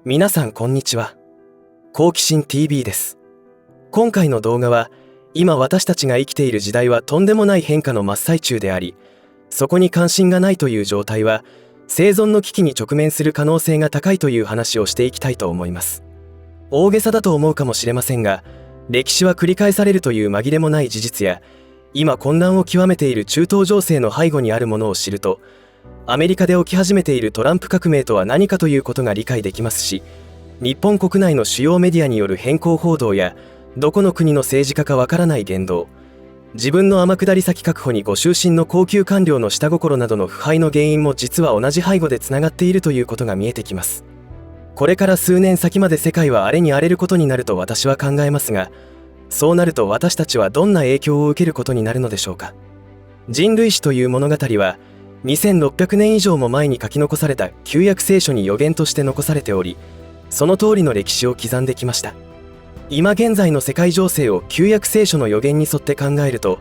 皆さんこんにちは。好奇心 TV です。今回の動画は、今私たちが生きている時代はとんでもない変化の真っ最中であり、そこに関心がないという状態は、生存の危機に直面する可能性が高いという話をしていきたいと思います。大げさだと思うかもしれませんが、歴史は繰り返されるという紛れもない事実や、今混乱を極めている中東情勢の背後にあるものを知ると、アメリカで起き始めているトランプ革命とは何かということが理解できますし、日本国内の主要メディアによる偏向報道や、どこの国の政治家かわからない言動、自分の天下り先確保にご就寝の高級官僚の下心などの腐敗の原因も実は同じ背後でつながっているということが見えてきます。これから数年先まで世界は荒れに荒れることになると私は考えますが、そうなると私たちはどんな影響を受けることになるのでしょうか。人類史という物語は、2600年以上も前に書き残された旧約聖書に予言として残されており、その通りの歴史を刻んできました。今現在の世界情勢を旧約聖書の予言に沿って考えると、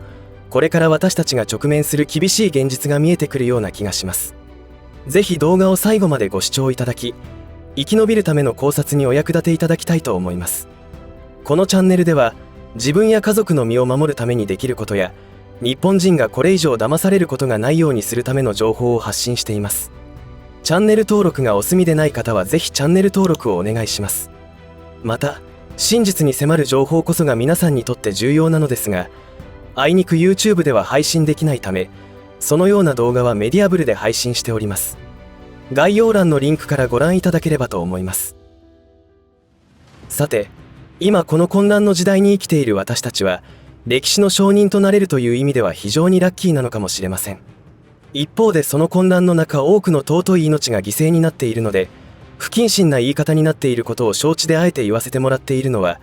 これから私たちが直面する厳しい現実が見えてくるような気がします。ぜひ動画を最後までご視聴いただき、生き延びるための考察にお役立ていただきたいと思います。このチャンネルでは、自分や家族の身を守るためにできることや、日本人がこれ以上騙されることがないようにするための情報を発信しています。チャンネル登録がお済みでない方はぜひチャンネル登録をお願いします。また、真実に迫る情報こそが皆さんにとって重要なのですが、あいにく YouTube では配信できないため、そのような動画はメディアブルで配信しております。概要欄のリンクからご覧いただければと思います。さて、今この混乱の時代に生きている私たちは、歴史の証人となれるという意味では非常にラッキーなのかもしれません。一方でその混乱の中、多くの尊い命が犠牲になっているので、不謹慎な言い方になっていることを承知であえて言わせてもらっているのは、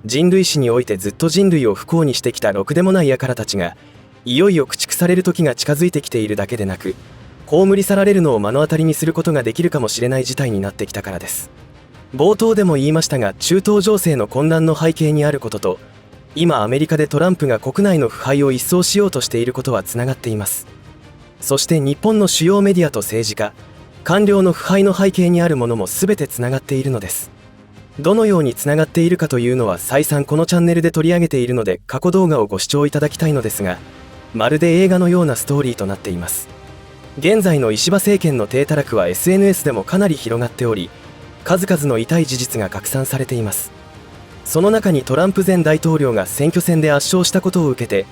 人類史においてずっと人類を不幸にしてきたろくでもない輩たちが、いよいよ駆逐される時が近づいてきているだけでなく、葬り去られるのを目の当たりにすることができるかもしれない事態になってきたからです。冒頭でも言いましたが、中東情勢の混乱の背景にあることと、今アメリカでトランプが国内の腐敗を一掃しようとしていることはつながっています。そして日本の主要メディアと政治家、官僚の腐敗の背景にあるものも全てつながっているのです。どのようにつながっているかというのは再三このチャンネルで取り上げているので、過去動画をご視聴いただきたいのですが、まるで映画のようなストーリーとなっています。現在の石破政権の体たらくは SNS でもかなり広がっており、数々の痛い事実が拡散されています。その中にトランプ前大統領が選挙戦で圧勝したことを受けて、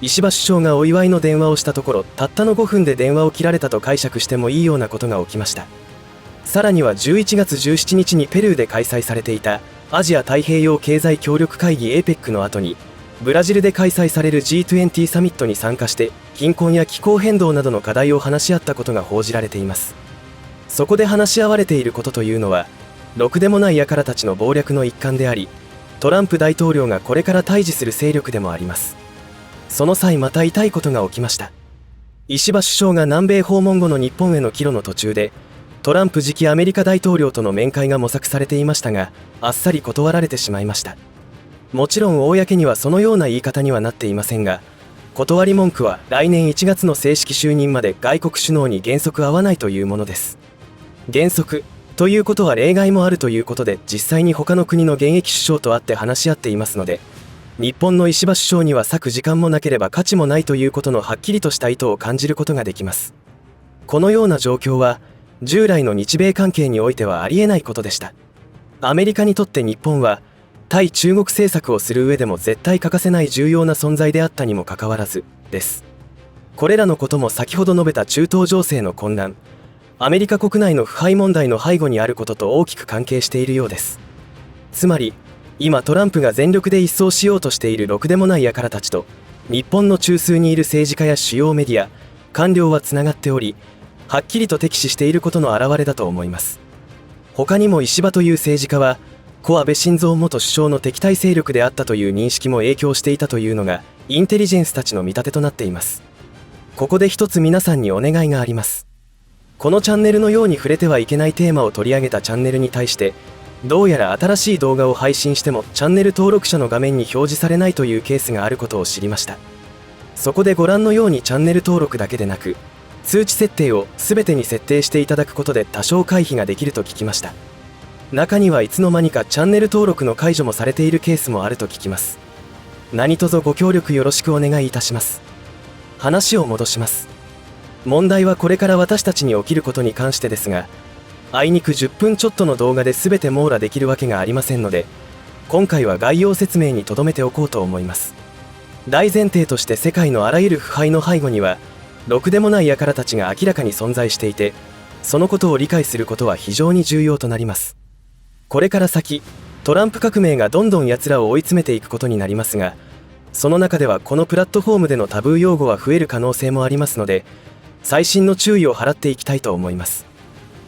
石破首相がお祝いの電話をしたところ、たったの5分で電話を切られたと解釈してもいいようなことが起きました。さらには11月17日にペルーで開催されていたアジア太平洋経済協力会議 APEC の後に、ブラジルで開催される G20 サミットに参加して貧困や気候変動などの課題を話し合ったことが報じられています。そこで話し合われていることというのは、ろくでもない輩たちの謀略の一環であり、トランプ大統領がこれから対峙する勢力でもあります。その際また痛いことが起きました。石破首相が南米訪問後の日本への帰路の途中で、トランプ次期アメリカ大統領との面会が模索されていましたが、あっさり断られてしまいました。もちろん公にはそのような言い方にはなっていませんが、断り文句は来年1月の正式就任まで外国首脳に原則会わないというものです。原則ということは例外もあるということで、実際に他の国の現役首相と会って話し合っていますので、日本の石破首相には割く時間もなければ価値もないということのはっきりとした意図を感じることができます。このような状況は従来の日米関係においてはありえないことでした。アメリカにとって日本は対中国政策をする上でも絶対欠かせない重要な存在であったにもかかわらずです。これらのことも先ほど述べた中東情勢の混乱、アメリカ国内の腐敗問題の背後にあることと大きく関係しているようです。つまり、今トランプが全力で一掃しようとしているろくでもない輩たちと、日本の中枢にいる政治家や主要メディア、官僚はつながっており、はっきりと敵視していることの表れだと思います。他にも石破という政治家は、故安倍晋三元首相の敵対勢力であったという認識も影響していたというのが、インテリジェンスたちの見立てとなっています。ここで一つ皆さんにお願いがあります。このチャンネルのように触れてはいけないテーマを取り上げたチャンネルに対して、どうやら新しい動画を配信してもチャンネル登録者の画面に表示されないというケースがあることを知りました。そこでご覧のようにチャンネル登録だけでなく、通知設定を全てに設定していただくことで多少回避ができると聞きました。中にはいつの間にかチャンネル登録の解除もされているケースもあると聞きます。何卒ご協力よろしくお願いいたします。話を戻します。問題はこれから私たちに起きることに関してですが、あいにく10分ちょっとの動画で全て網羅できるわけがありませんので、今回は概要説明に留めておこうと思います。大前提として世界のあらゆる腐敗の背後には、ろくでもない輩たちが明らかに存在していて、そのことを理解することは非常に重要となります。これから先、トランプ革命がどんどん奴らを追い詰めていくことになりますが、その中ではこのプラットフォームでのタブー用語は増える可能性もありますので、細心の注意を払っていきたいと思います。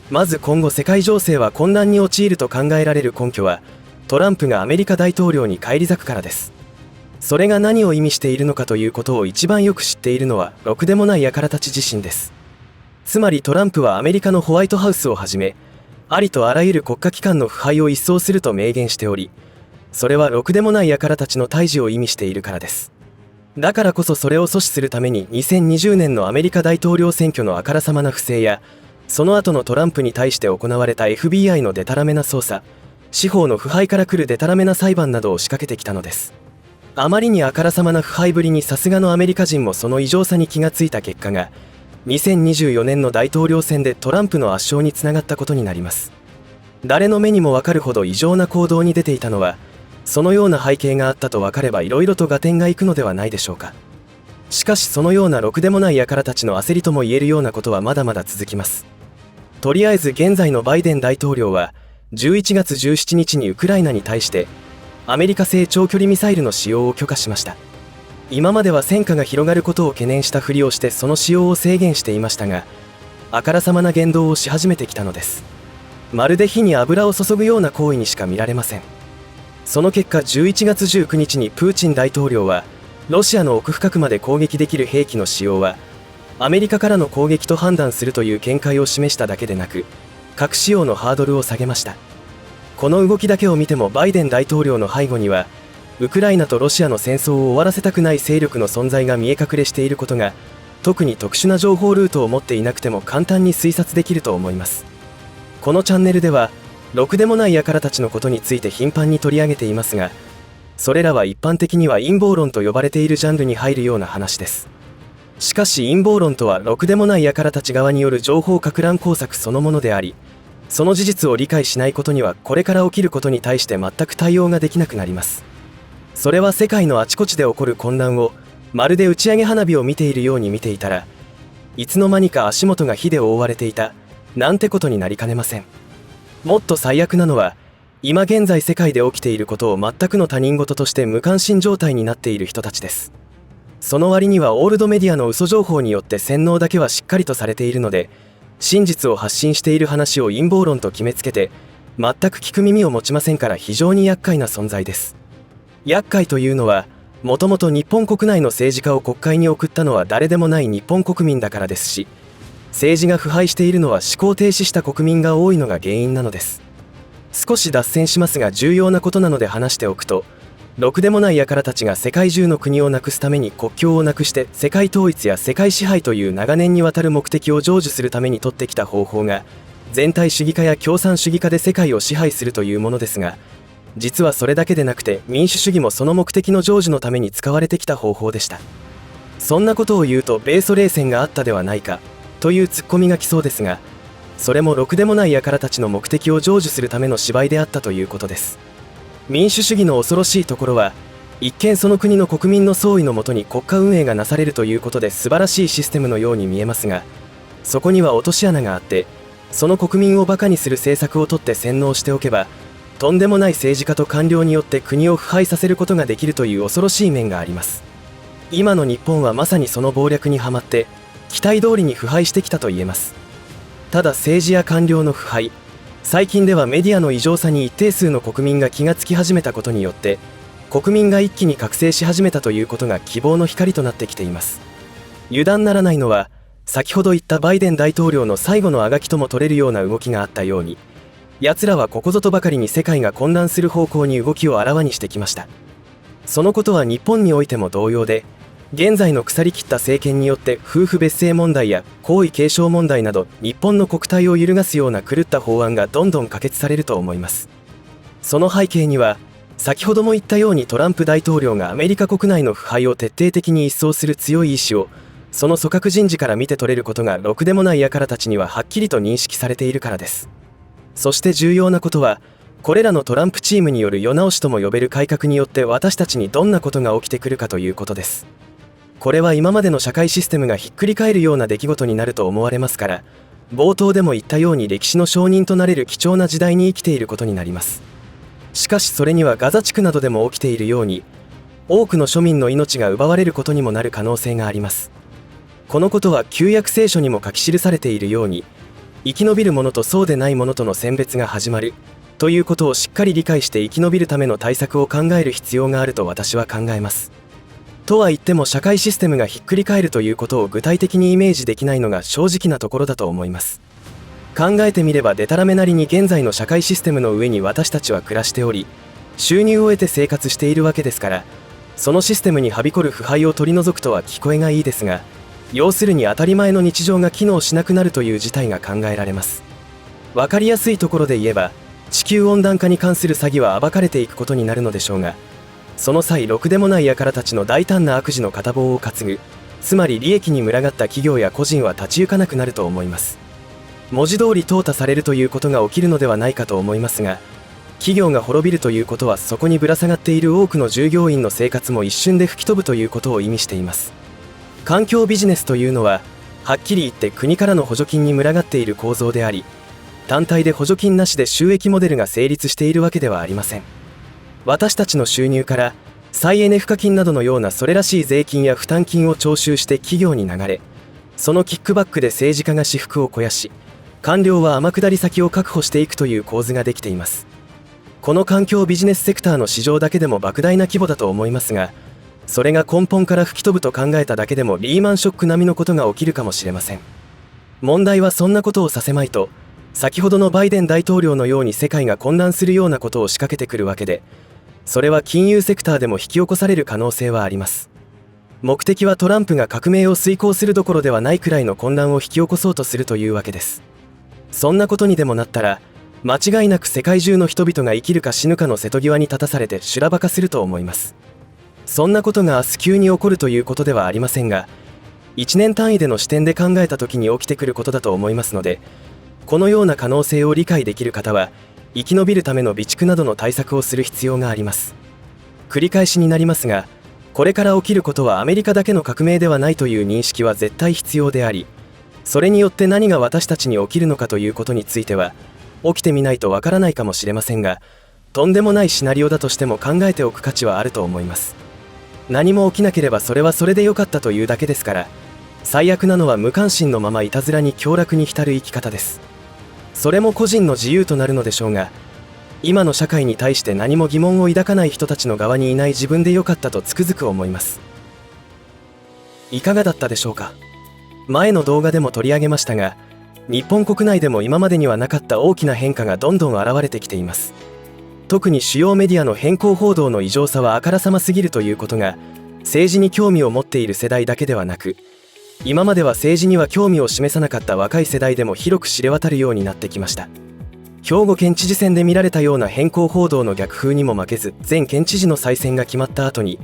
まず今後世界情勢は混乱に陥ると考えられる根拠は、トランプがアメリカ大統領に返り咲くからです。それが何を意味しているのかということを一番よく知っているのはろくでもない輩たち自身です。つまりトランプはアメリカのホワイトハウスをはじめ、ありとあらゆる国家機関の腐敗を一掃すると明言しており、それはろくでもない輩たちの退治を意味しているからです。だからこそそれを阻止するために2020年のアメリカ大統領選挙のあからさまな不正や、その後のトランプに対して行われた FBI のデタラメな捜査、司法の腐敗から来るデタラメな裁判などを仕掛けてきたのです。あまりにあからさまな腐敗ぶりにさすがのアメリカ人もその異常さに気がついた結果が、2024年の大統領選でトランプの圧勝につながったことになります。誰の目にもわかるほど異常な行動に出ていたのは、そのような背景があったと分かればいろいろと合点がいくのではないでしょうか。しかしそのようなろくでもない輩たちの焦りとも言えるようなことはまだまだ続きます。とりあえず現在のバイデン大統領は11月17日にウクライナに対してアメリカ製長距離ミサイルの使用を許可しました。今までは戦火が広がることを懸念したふりをしてその使用を制限していましたが、あからさまな言動をし始めてきたのです。まるで火に油を注ぐような行為にしか見られません。その結果11月19日にプーチン大統領はロシアの奥深くまで攻撃できる兵器の使用はアメリカからの攻撃と判断するという見解を示しただけでなく、核使用のハードルを下げました。この動きだけを見てもバイデン大統領の背後にはウクライナとロシアの戦争を終わらせたくない勢力の存在が見え隠れしていることが、特に特殊な情報ルートを持っていなくても簡単に推察できると思います。このチャンネルではろくでもない輩たちのことについて頻繁に取り上げていますが、それらは一般的には陰謀論と呼ばれているジャンルに入るような話です。しかし陰謀論とはろくでもない輩たち側による情報撹乱工作そのものであり、その事実を理解しないことにはこれから起きることに対して全く対応ができなくなります。それは世界のあちこちで起こる混乱をまるで打ち上げ花火を見ているように見ていたら、いつの間にか足元が火で覆われていたなんてことになりかねません。もっと最悪なのは、今現在世界で起きていることを全くの他人事として無関心状態になっている人たちです。その割にはオールドメディアの嘘情報によって洗脳だけはしっかりとされているので、真実を発信している話を陰謀論と決めつけて全く聞く耳を持ちませんから、非常に厄介な存在です。厄介というのは、もともと日本国内の政治家を国会に送ったのは誰でもない日本国民だからですし、政治が腐敗しているのは思考停止した国民が多いのが原因なのです。少し脱線しますが重要なことなので話しておくと、ろくでもない輩たちが世界中の国をなくすために国境をなくして世界統一や世界支配という長年にわたる目的を成就するために取ってきた方法が、全体主義化や共産主義化で世界を支配するというものですが、実はそれだけでなくて民主主義もその目的の成就のために使われてきた方法でした。そんなことを言うと米ソ冷戦があったではないかというツッコミが来そうですが、それもろくでもない輩たちの目的を成就するための芝居であったということです。民主主義の恐ろしいところは、一見その国の国民の総意のもとに国家運営がなされるということで素晴らしいシステムのように見えますが、そこには落とし穴があって、その国民をバカにする政策を取って洗脳しておけば、とんでもない政治家と官僚によって国を腐敗させることができるという恐ろしい面があります。今の日本はまさにその謀略にはまって期待通りに腐敗してきたと言えます。ただ政治や官僚の腐敗、最近ではメディアの異常さに一定数の国民が気がつき始めたことによって国民が一気に覚醒し始めたということが希望の光となってきています。油断ならないのは、先ほど言ったバイデン大統領の最後のあがきとも取れるような動きがあったように、奴らはここぞとばかりに世界が混乱する方向に動きをあらわにしてきました。そのことは日本においても同様で、現在の腐りきった政権によって夫婦別姓問題や皇位継承問題など日本の国体を揺るがすような狂った法案がどんどん可決されると思います。その背景には先ほども言ったようにトランプ大統領がアメリカ国内の腐敗を徹底的に一掃する強い意志をその組閣人事から見て取れることがろくでもない輩たちにははっきりと認識されているからです。そして重要なことはこれらのトランプチームによる世直しとも呼べる改革によって私たちにどんなことが起きてくるかということです。これは今までの社会システムがひっくり返るような出来事になると思われますから、冒頭でも言ったように歴史の証人となれる貴重な時代に生きていることになります。しかしそれにはガザ地区などでも起きているように多くの庶民の命が奪われることにもなる可能性があります。このことは旧約聖書にも書き記されているように、生き延びる者とそうでない者との選別が始まるということをしっかり理解して生き延びるための対策を考える必要があると私は考えます。とは言っても社会システムがひっくり返るということを具体的にイメージできないのが正直なところだと思います。考えてみればデタラメなりに現在の社会システムの上に私たちは暮らしており、収入を得て生活しているわけですから、そのシステムにはびこる腐敗を取り除くとは聞こえがいいですが、要するに当たり前の日常が機能しなくなるという事態が考えられます。わかりやすいところで言えば、地球温暖化に関する詐欺は暴かれていくことになるのでしょうが、その際ろくでもない輩たちの大胆な悪事の片棒を担ぐ、つまり利益に群がった企業や個人は立ち行かなくなると思います。文字通り淘汰されるということが起きるのではないかと思いますが、企業が滅びるということはそこにぶら下がっている多くの従業員の生活も一瞬で吹き飛ぶということを意味しています。環境ビジネスというのははっきり言って国からの補助金に群がっている構造であり、単体で補助金なしで収益モデルが成立しているわけではありません。私たちの収入から再エネ賦課金などのようなそれらしい税金や負担金を徴収して企業に流れ、そのキックバックで政治家が私腹を肥やし、官僚は天下り先を確保していくという構図ができています。この環境ビジネスセクターの市場だけでも莫大な規模だと思いますが、それが根本から吹き飛ぶと考えただけでもリーマンショック並みのことが起きるかもしれません。問題はそんなことをさせまいと、先ほどのバイデン大統領のように世界が混乱するようなことを仕掛けてくるわけで、それは金融セクターでも引き起こされる可能性はあります。目的はトランプが革命を遂行するどころではないくらいの混乱を引き起こそうとするというわけです。そんなことにでもなったら、間違いなく世界中の人々が生きるか死ぬかの瀬戸際に立たされて修羅場化すると思います。そんなことが明日急に起こるということではありませんが、1年単位での視点で考えた時に起きてくることだと思いますので、このような可能性を理解できる方は生き延びるための備蓄などの対策をする必要があります。繰り返しになりますが、これから起きることはアメリカだけの革命ではないという認識は絶対必要であり、それによって何が私たちに起きるのかということについては起きてみないとわからないかもしれませんが、とんでもないシナリオだとしても考えておく価値はあると思います。何も起きなければそれはそれでよかったというだけですから、最悪なのは無関心のままいたずらに享楽に浸る生き方です。それも個人の自由となるのでしょうが、今の社会に対して何も疑問を抱かない人たちの側にいない自分でよかったとつくづく思います。いかがだったでしょうか。前の動画でも取り上げましたが、日本国内でも今までにはなかった大きな変化がどんどん現れてきています。特に主要メディアの偏向報道の異常さはあからさますぎるということが、政治に興味を持っている世代だけではなく、今までは政治には興味を示さなかった若い世代でも広く知れ渡るようになってきました。兵庫県知事選で見られたような偏向報道の逆風にも負けず、前県知事の再選が決まった後に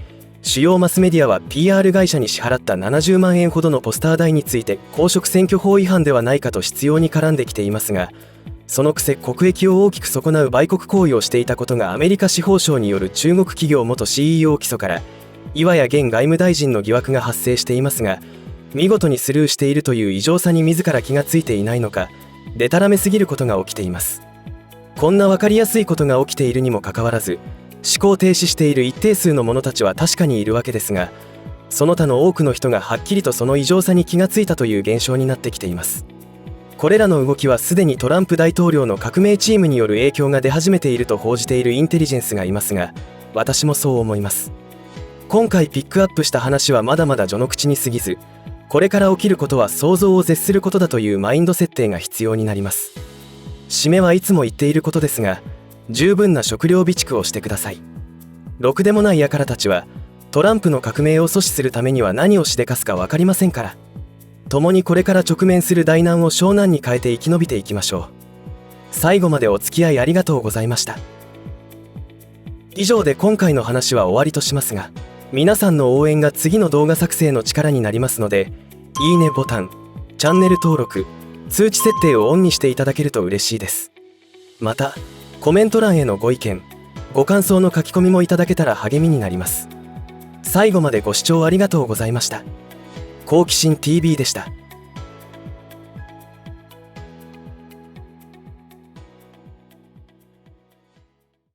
主要マスメディアは PR 会社に支払った70万円ほどのポスター代について公職選挙法違反ではないかと執拗に絡んできていますが、そのくせ国益を大きく損なう売国行為をしていたことがアメリカ司法省による中国企業元 CEO 起訴から岩谷現外務大臣の疑惑が発生していますが、見事にスルーしているという異常さに自ら気がついていないのか、でたらめすぎることが起きています。こんな分かりやすいことが起きているにもかかわらず、思考停止している一定数の者たちは確かにいるわけですが、その他の多くの人がはっきりとその異常さに気がついたという現象になってきています。これらの動きはすでにトランプ大統領の革命チームによる影響が出始めていると報じているインテリジェンスがいますが、私もそう思います。今回ピックアップした話はまだまだ序の口に過ぎず、これから起きることは想像を絶することだというマインド設定が必要になります。締めはいつも言っていることですが、十分な食料備蓄をしてください。ろくでもない輩たちはトランプの革命を阻止するためには何をしでかすか分かりませんから。共にこれから直面する大難を小難に変えて生き延びていきましょう。最後までお付き合いありがとうございました。以上で今回の話は終わりとしますが、皆さんの応援が次の動画作成の力になりますので、いいねボタン、チャンネル登録、通知設定をオンにしていただけると嬉しいです。また、コメント欄へのご意見、ご感想の書き込みもいただけたら励みになります。最後までご視聴ありがとうございました。好奇心 TV でした。